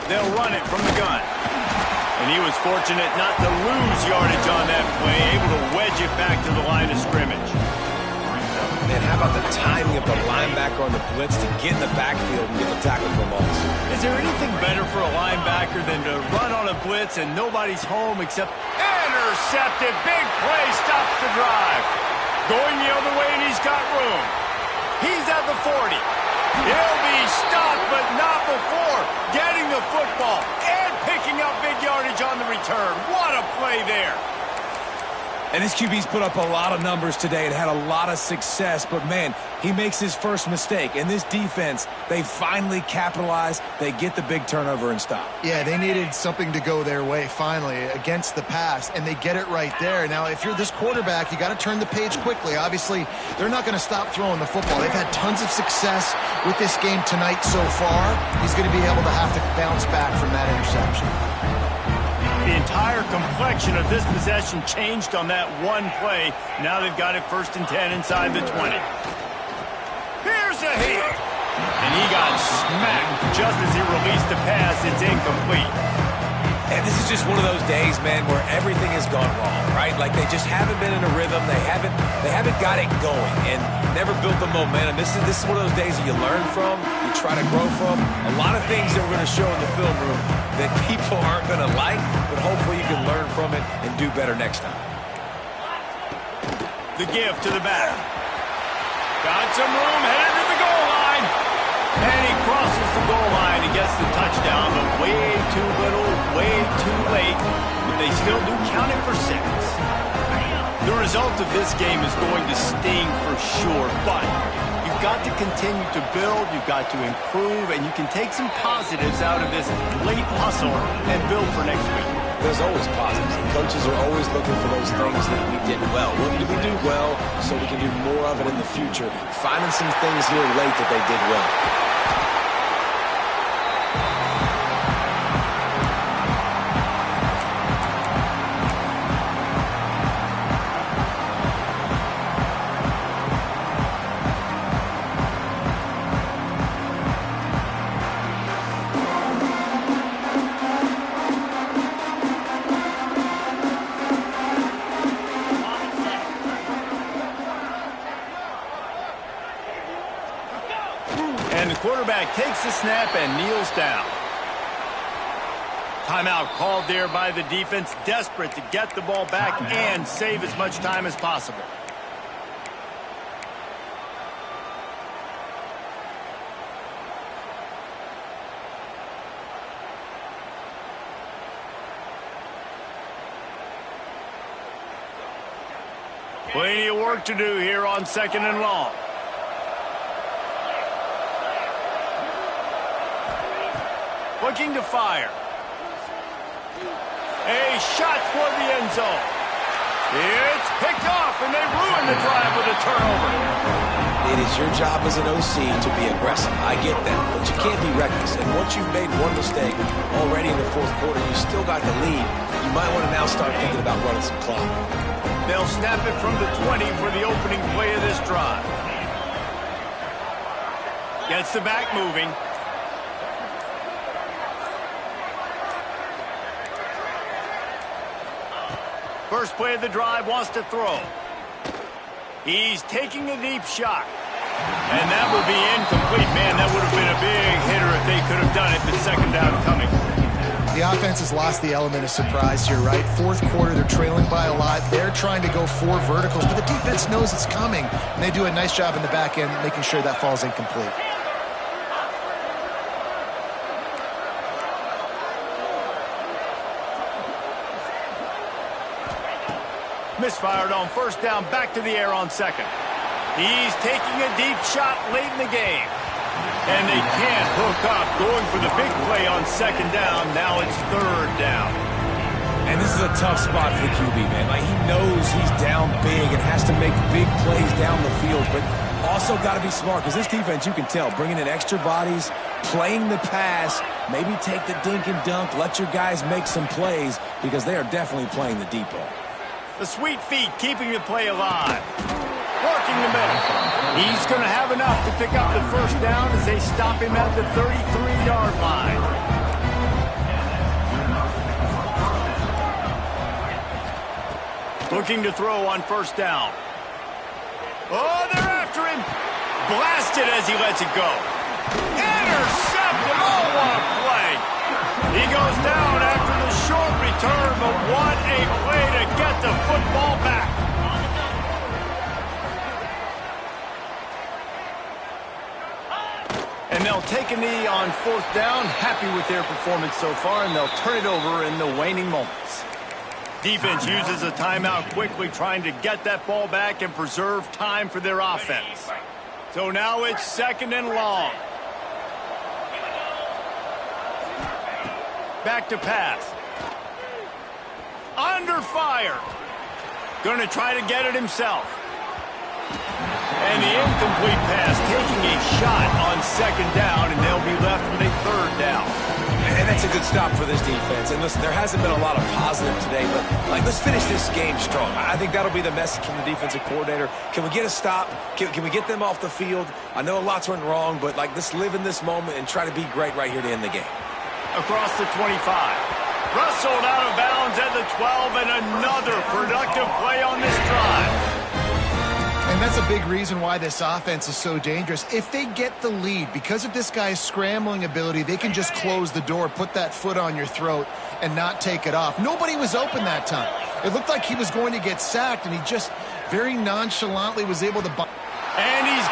They'll run it from the gun. And he was fortunate not to lose yardage on that play, able to wedge it back to the line of scrimmage. Man, how about the timing of the linebacker on the blitz to get in the backfield and get the tackle for a loss? Is there anything better for a linebacker than to run on a blitz and nobody's home except intercepted? Big play stops the drive. Going the other way, and he's got room. He's at the 40. He'll be stopped, but not before getting the football and picking up big yardage on the return. What a play there. And this QB's put up a lot of numbers today and had a lot of success, but man, he makes his first mistake. And this defense, they finally capitalize. They get the big turnover and stop. Yeah, they needed something to go their way finally against the pass, and they get it right there. Now, if you're this quarterback, you got to turn the page quickly. Obviously, they're not going to stop throwing the football. They've had tons of success with this game tonight so far. He's going to be able to have to bounce back from that interception. The entire complexion of this possession changed on that one play. Now they've got it 1st and 10 inside the 20. Here's a hit. And he got smacked just as he released the pass. It's incomplete. And this is just one of those days, man, where everything has gone wrong, right? Like they just haven't been in a rhythm. They haven't got it going and never built the momentum. This is one of those days that you learn from, you try to grow from. A lot of things that we're going to show in the film room that people aren't going to like, but hopefully you can learn from it and do better next time. The give to the back. Got some room, headed to the goal line. And he crosses the goal line and gets the touchdown, but way too little, way too late. But they still do count it for 6. The result of this game is going to sting for sure, but you've got to continue to build, you've got to improve, and you can take some positives out of this late hustle and build for next week. There's always positives, and coaches are always looking for those things that we did well. What did we do well so we can do more of it in the future? Finding some things here late that they did well. And the quarterback takes the snap and kneels down. Timeout called there by the defense, desperate to get the ball back and save as much time as possible. Plenty of work to do here on 2nd and long. Looking to fire. A shot for the end zone. It's picked off, and they ruin the drive with a turnover. It is your job as an OC to be aggressive. I get that, but you can't be reckless. And once you've made one mistake already in the 4th quarter, you still got the lead. You might want to now start thinking about running some clock. They'll snap it from the 20 for the opening play of this drive. Gets the back moving. First play of the drive, wants to throw. He's taking a deep shot. And that will be incomplete. Man, that would have been a big hitter if they could have done it, but 2nd down coming. The offense has lost the element of surprise here, right? 4th quarter, they're trailing by a lot. They're trying to go 4 verticals, but the defense knows it's coming. And they do a nice job in the back end making sure that falls incomplete. Misfired on 1st down, back to the air on 2nd. He's taking a deep shot late in the game. And they can't hook up, going for the big play on 2nd down. Now it's 3rd down. And this is a tough spot for the QB, man. Like, he knows he's down big and has to make big plays down the field, but also got to be smart, because this defense, you can tell, bringing in extra bodies, playing the pass, maybe take the dink and dunk, let your guys make some plays, because they are definitely playing the deep ball. The sweet feet keeping the play alive. Working the middle. He's going to have enough to pick up the 1st down as they stop him at the 33-yard line. Looking to throw on 1st down. Oh, they're after him. Blasted as he lets it go. Intercepted. Oh, what a play. He goes down after the short return, but what a play to get the football back. And they'll take a knee on 4th down. Happy with their performance so far, and they'll turn it over in the waning moments. Defense uses a timeout quickly, trying to get that ball back and preserve time for their offense. So now it's 2nd and long. Back to pass. Under fire. Going to try to get it himself. And the incomplete pass, taking a shot on 2nd down, and they'll be left with a 3rd down. And that's a good stop for this defense. And listen, there hasn't been a lot of positive today, but let's finish this game strong. I think that'll be the message from the defensive coordinator. Can we get a stop? Can we get them off the field? I know lots went wrong, but let's live in this moment and try to be great right here to end the game. Across the 25. Rustled out of bounds at the 12, and another productive play on this drive. And that's a big reason why this offense is so dangerous. If they get the lead, because of this guy's scrambling ability, they can just close the door, put that foot on your throat, and not take it off. Nobody was open that time. It looked like he was going to get sacked, and he just very nonchalantly was able to... And he's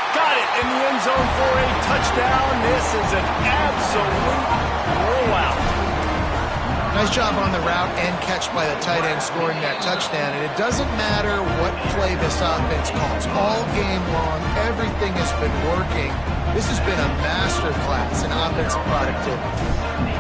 right in the end zone for a touchdown. This is an absolute blowout. Nice job on the route and catch by the tight end scoring that touchdown. And it doesn't matter what play this offense calls. All game long, everything has been working. This has been a masterclass in offensive productivity.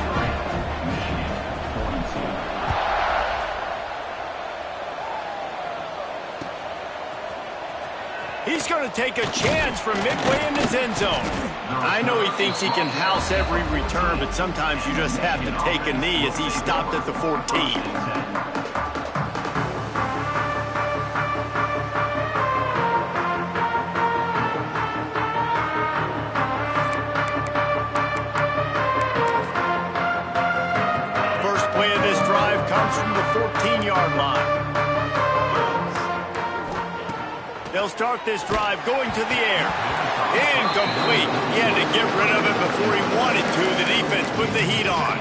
He's going to take a chance from midway in his end zone. I know he thinks he can house every return, but sometimes you just have to take a knee as he stopped at the 14. First play of this drive comes from the 14-yard line. They'll start this drive going to the air. Incomplete. He had to get rid of it before he wanted to. The defense put the heat on.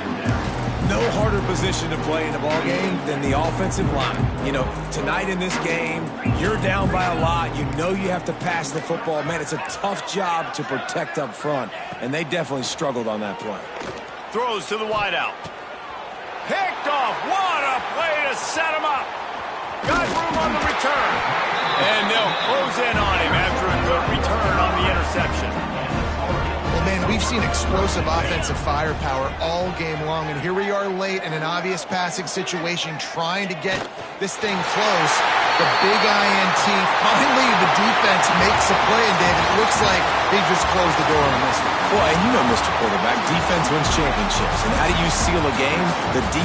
No harder position to play in a ball game than the offensive line. You know, tonight in this game, you're down by a lot. You know you have to pass the football. Man, it's a tough job to protect up front, and they definitely struggled on that play. Throws to the wideout. Picked off. What a play to set him up. Got room on the return. And they'll close in on him after a good return on the interception. Well, man, we've seen explosive offensive firepower all game long, and here we are late in an obvious passing situation trying to get this thing close. The big INT. Finally, the defense makes a play, and David, it looks like they just closed the door on this one. Boy, and you know, Mr. Quarterback, defense wins championships. And how do you seal a game? The defense